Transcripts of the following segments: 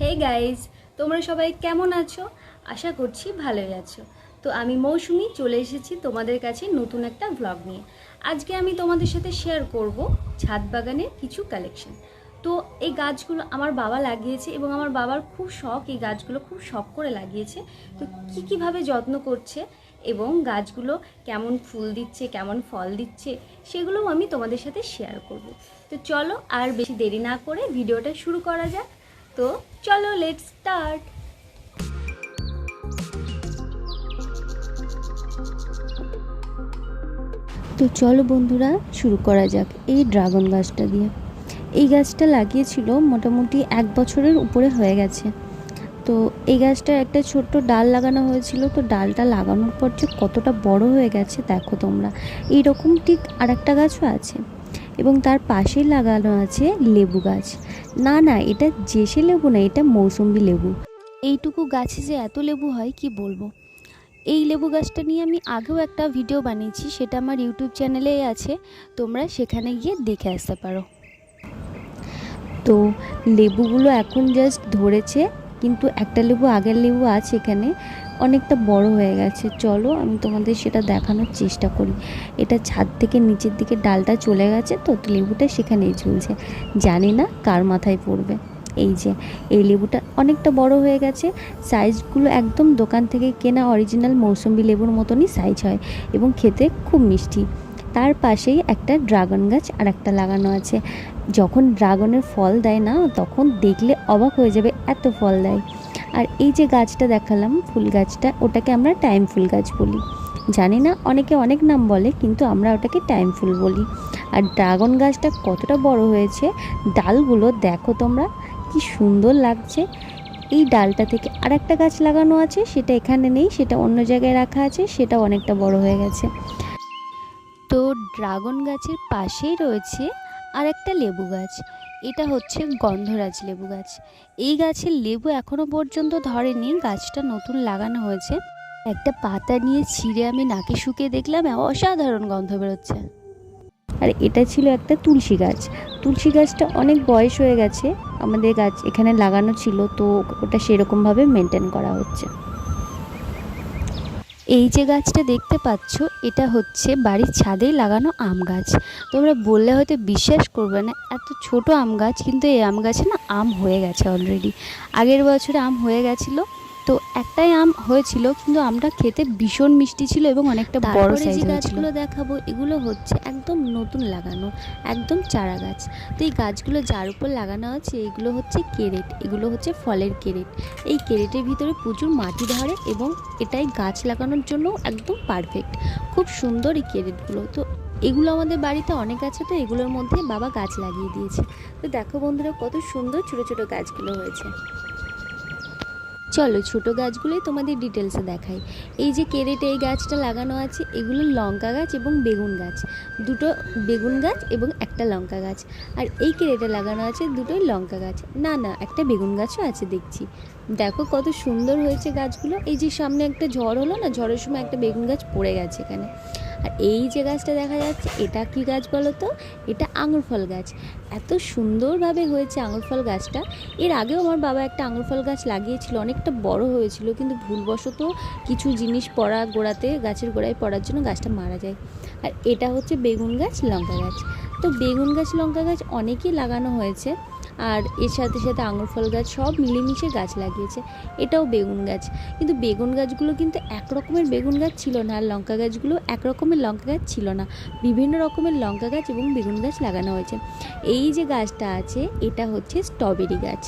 Hey guys, তোমরা সবাই কেমন আছো? আশা করছি ভালোই আছো। তো আমি মৌসুমি চলে এসেছি তোমাদের কাছে নতুন একটা ব্লগ নিয়ে। আজকে আমি তোমাদের সাথে শেয়ার করব ছাদ বাগানের কিছু কালেকশন। তো এই গাছগুলো আমার বাবা লাগিয়েছে এবং আমার বাবার খুব শখ, এই গাছগুলো খুব শখ করে লাগিয়েছে। তো কীভাবে যত্ন করছে এবং গাছগুলো কেমন ফুল দিচ্ছে, কেমন ফল দিচ্ছে, সেগুলোও আমি তোমাদের সাথে শেয়ার করব। তো চলো আর বেশি দেরি না করে ভিডিওটা শুরু করা যাক। তো চলো, লেটস স্টার্ট। তো চলো বন্ধুরা, শুরু করা যাক এই ড্রাগন গাছটা দিয়ে। এই গাছটা লাগিয়েছিল মোটামুটি 1 বছরের উপরে হয়ে গেছে। তো এই গাছটার একটা ছোট্ট ডাল লাগানো হয়েছিল। তো ডালটা লাগানোর পর যে কতটা বড় হয়ে গেছে দেখো তোমরা। এইরকম ঠিক আরেকটা গাছও আছে এবং তার পাশেই লাগানো আছে লেবু গাছ। না, এটা জেসে লেবু না, এটা মৌসুম্বি লেবু। এইটুকু গাছে যে এত লেবু হয় কি বলবো। এই লেবু গাছটা নিয়ে আমি আগেও একটা ভিডিও বানিয়েছি, সেটা আমার ইউটিউব চ্যানেলেই আছে, তোমরা সেখানে গিয়ে দেখে আসতে পারো। তো লেবুগুলো এখন জাস্ট ধরেছে, কিন্তু একটা লেবু আগের লেবু আছে এখানে, অনেকটা বড় হয়ে গেছে। চলো আমি তোমাদের সেটা দেখানোর চেষ্টা করি। এটা ছাদ থেকে নিচের দিকে ডালটা চলে গেছে, তো লেবুটা সেখানেই ঝুলছে। জানি না কার মাথায় পড়বে। এই যে এই লেবুটা অনেকটা বড় হয়ে গেছে। সাইজগুলো একদম দোকান থেকে কেনা অরিজিনাল মৌসুম্বি লেবুর মতনই সাইজ হয় এবং খেতে খুব মিষ্টি। তার পাশেই একটা ড্রাগন গাছ আর একটা লাগানো আছে। যখন ড্রাগনের ফল দেয় না, তখন দেখলে অবাক হয়ে যাবে, এত ফল দেয়। আর এই যে গাছটা দেখালাম, ফুল গাছটা, ওটাকে আমরা টাইম ফুল গাছ বলি। জানি না, অনেকে অনেক নাম বলে, কিন্তু আমরা ওটাকে টাইম ফুল বলি। আর ড্রাগন গাছটা কতটা বড় হয়েছে, ডালগুলো দেখো তোমরা, কি সুন্দর লাগছে। এই ডালটা থেকে আরেকটা গাছ লাগানো আছে, সেটা এখানে নেই, সেটা অন্য জায়গায় রাখা আছে, সেটা অনেকটা বড় হয়ে গেছে। তো ড্রাগন গাছের পাশেই রয়েছে আর একটা লেবু গাছ। এটা হচ্ছে গন্ধরাজ লেবু গাছ। এই গাছের লেবু এখনো পর্যন্ত ধরেনি, গাছটা নতুন লাগানো হয়েছে। একটা পাতা নিয়ে ছিঁড়ে আমি নাকে শুকিয়ে দেখলাম, অসাধারণ গন্ধ বেরোচ্ছে। আর এটা ছিল একটা তুলসী গাছ। তুলসী গাছটা অনেক বয়স হয়ে গেছে, আমাদের গাছ এখানে লাগানো ছিল, তো ওটা সেরকমভাবে মেনটেন করা হচ্ছে। এই যে গাছটা দেখতে পাচ্ছ, এটা হচ্ছে বাড়ির ছাদেই লাগানো আম গাছ। তোমরা বললে হয়তো বিশ্বাস করবে না, এত ছোট আম গাছ, কিন্তু এই আম গাছে না আম হয়ে গেছে অলরেডি। আগের বছরে আম হয়ে গেছিলো, তো একটাই আম হয়েছিল, কিন্তু আমটা খেতে ভীষণ মিষ্টি ছিল এবং অনেকটা বড় সাইজ হয়েছিল। গাছগুলো দেখাবো, এগুলো হচ্ছে একদম নতুন লাগানো, একদম চারা গাছ। তো এই গাছগুলো যার উপর লাগানো আছে, এগুলো হচ্ছে কেরেট, এগুলো হচ্ছে ফলের কেরেট। এই কেরেটের ভিতরে প্রচুর মাটি ধরে এবং এটাই গাছ লাগানোর জন্য একদম পারফেক্ট। খুব সুন্দর এই কেরেটগুলো। তো এগুলো আমাদের বাড়িতে অনেক আছে, তো এগুলোর মধ্যে বাবা গাছ লাগিয়ে দিয়েছে। তো দেখো বন্ধুরা, কত সুন্দর ছোট ছোট গাছগুলো হয়েছে। চলো ছোটো গাছগুলোই তোমাদের ডিটেলসে দেখাই। এই যে কেরেটে এই গাছটা লাগানো আছে, এগুলো লঙ্কা গাছ এবং বেগুন গাছ। দুটো বেগুন গাছ এবং একটা লঙ্কা গাছ। আর এই কেরেটে লাগানো আছে দুটোই লঙ্কা গাছ, না একটা বেগুন গাছও আছে দেখছি। দেখো কত সুন্দর হয়েছে গাছগুলো। এই যে সামনে একটা ঝড় হলো না, ঝড়ের সময় একটা বেগুন গাছ পড়ে গেছে এখানে। আর এই যে গাছটা দেখা যাচ্ছে, এটা কি গাছ বলো তো? এটা আঙুর ফল গাছ। এত সুন্দরভাবে হয়েছে আঙুর ফল গাছটা। এর আগেও আমার বাবা একটা আঙুর ফল গাছ লাগিয়েছিল, অনেকটা বড় হয়েছিল, কিন্তু ভুলবশত কিছু জিনিস পড়া গোড়াতে, গাছের গোড়ায় পড়ার জন্য গাছটা মারা যায়। আর এটা হচ্ছে বেগুন গাছ, লঙ্কা গাছ। তো বেগুন গাছ লঙ্কা গাছ অনেকই লাগানো হয়েছে, আর এর সাথে সাথে আঙুর ফল গাছ সব মিলেমিশে গাছ লাগিয়েছে। এটাও বেগুন গাছ, কিন্তু বেগুন গাছগুলো কিন্তু এক রকমের বেগুন গাছ ছিল না, আর লঙ্কা গাছগুলো এক রকমের লঙ্কা গাছ ছিল না। বিভিন্ন রকমের লঙ্কা গাছ এবং বেগুন গাছ লাগানো হয়েছে। এই যে গাছটা আছে, এটা হচ্ছে স্ট্রবেরি গাছ।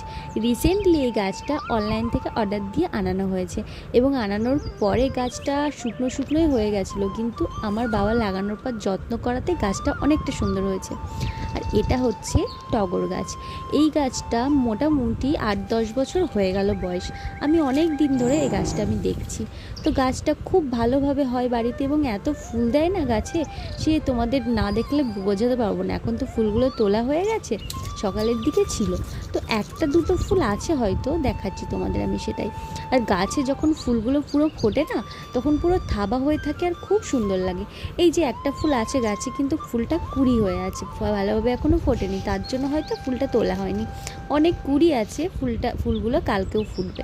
রিসেন্টলি এই গাছটা অনলাইন থেকে অর্ডার দিয়ে আনানো হয়েছে এবং আনানোর পরে গাছটা শুকনো শুকনোই হয়ে গেছিলো, কিন্তু আমার বাবা লাগানোর পর যত্ন করাতে গাছটা অনেকটা সুন্দর হয়েছে। আর এটা হচ্ছে টগর গাছ। এই গাছটা মোটামুটি 8-10 বছর হয়ে গেল বয়স। আমি অনেক দিন ধরে এই গাছটা আমি দেখছি। তো গাছটা খুব ভালোভাবে হয় বাড়িতে এবং এত ফুল দেয় না গাছে, সে তোমাদের না দেখলে বোঝাতে পারবো না। এখন তো ফুলগুলো তোলা হয়ে গেছে, সকালের দিকে ছিল, তো একটা দুটো ফুল আছে হয়তো, দেখাচ্ছি তোমাদের আমি সেটাই। আর গাছে যখন ফুলগুলো পুরো ফোটে না, তখন পুরো থাবা হয়ে থাকে আর খুব সুন্দর লাগে। এই যে একটা ফুল আছে গাছে, কিন্তু ফুলটা কুঁড়ি হয়ে আছে, ভালোভাবে এখনও ফোটেনি, তার জন্য হয়তো ফুলটা তোলা হয়নি। হয়নি, অনেক কুড়ি আছে, ফুলগুলো কালকেও ফুটবে।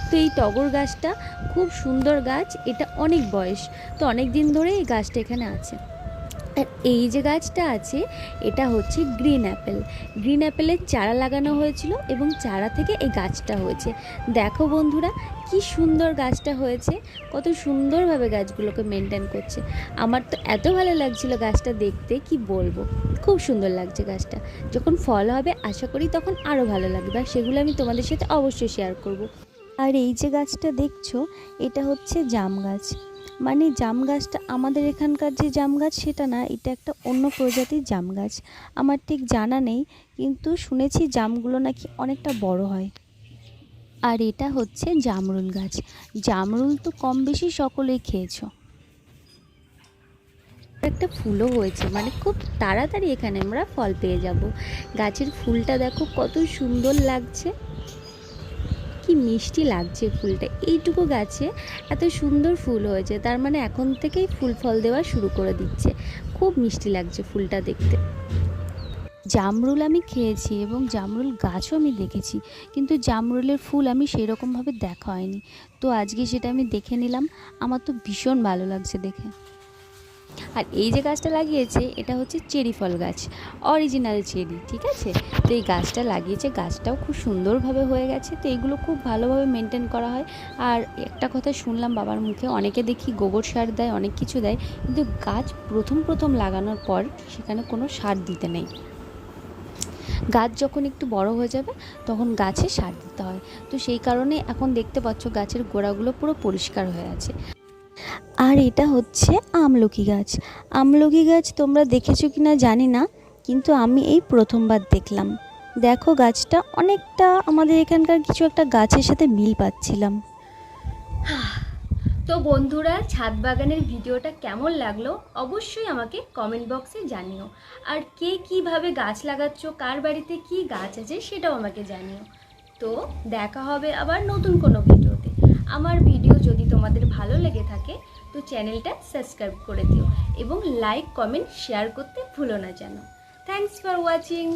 তো এই টগর গাছটা খুব সুন্দর গাছ, এটা অনেক বয়স, তো অনেক দিন ধরে এই গাছটা এখানে আছে। আর এই যে গাছটা আছে এটা হচ্ছে গ্রিন অ্যাপেল। গ্রিন অ্যাপেলের চারা লাগানো হয়েছিল এবং চারা থেকে এই গাছটা হয়েছে। দেখো বন্ধুরা কি সুন্দর গাছটা হয়েছে, কত সুন্দরভাবে গাছগুলোকে মেনটেন করছে। আমার তো এত ভালো লাগছিল গাছটা দেখতে, কি বলবো, খুব সুন্দর লাগছে গাছটা। যখন ফল হবে আশা করি তখন আরও ভালো লাগবে, আর সেগুলো আমি তোমাদের সাথে অবশ্যই শেয়ার করব। আর এই যে গাছটা দেখছো এটা হচ্ছে জাম গাছ। মানে জাম গাছটা আমাদের এখানকার যে জাম গাছ সেটা না, এটা একটা অন্য প্রজাতির জাম গাছ। আমার ঠিক জানা নেই, কিন্তু শুনেছি জামগুলো নাকি অনেকটা বড় হয়। আর এটা হচ্ছে জামরুল গাছ। জামরুল তো কম বেশি সকলেই খেয়েছো। একটা ফুলও হয়েছে, মানে খুব তাড়াতাড়ি এখানে আমরা ফল পেয়ে যাব। গাছের ফুলটা দেখো কত সুন্দর লাগছে, কি মিষ্টি লাগছে ফুলটা। এইটুকু গাছে এত সুন্দর ফুল হয়েছে, তার মানে এখন থেকেই ফুল ফল দেওয়া শুরু করে দিচ্ছে। খুব মিষ্টি লাগছে ফুলটা দেখতে। জামরুল আমি খেয়েছি এবং জামরুল গাছও আমি দেখেছি, কিন্তু জামরুলের ফুল আমি সেরকমভাবে দেখা হয়নি। তো আজকে সেটা আমি দেখে নিলাম, আমার তো ভীষণ ভালো লাগছে দেখে। আর এই যে গাছটা লাগিয়েছে এটা হচ্ছে চেরি ফল গাছ, অরিজিনাল চেরি, ঠিক আছে। তো এই গাছটা লাগিয়েছে, গাছটাও খুব সুন্দরভাবে হয়ে গেছে। তো এইগুলো খুব ভালোভাবে মেনটেন করা হয়। আর একটা কথা শুনলাম বাবার মুখে, অনেকে দেখি গোবর সার দেয়, অনেক কিছু দেয়, কিন্তু গাছ প্রথম লাগানোর পর সেখানে কোনো সার দিতে নেই। গাছ যখন একটু বড় হয়ে যাবে তখন গাছে সার দিতে হয়। তো সেই কারণে এখন দেখতে পাচ্ছ গাছের গোড়াগুলো পুরো পরিষ্কার হয়ে আছে। আর এটা হচ্ছে আমলকি গাছ। আমলকি গাছ তোমরা দেখেছো কি না জানি না, কিন্তু আমি এই প্রথমবার দেখলাম। দেখো গাছটা অনেকটা আমাদের এখানকার কিছু একটা গাছের সাথে মিল পাচ্ছিলাম। তো বন্ধুরা, ছাদ বাগানের ভিডিওটা কেমন লাগলো অবশ্যই আমাকে কমেন্ট বক্সে জানিও। আর কে কীভাবে গাছ লাগাচ্ছ, কার বাড়িতে কি গাছ আছে সেটাও আমাকে জানিও। তো দেখা হবে আবার নতুন কোনো ভিডিওতে। আমার ভিডিও যদি তোমাদের ভালো লেগে থাকে তো চ্যানেলটা সাবস্ক্রাইব করে দিও এবং লাইক কমেন্ট শেয়ার করতে ভুলো না যেন। Thanks for watching.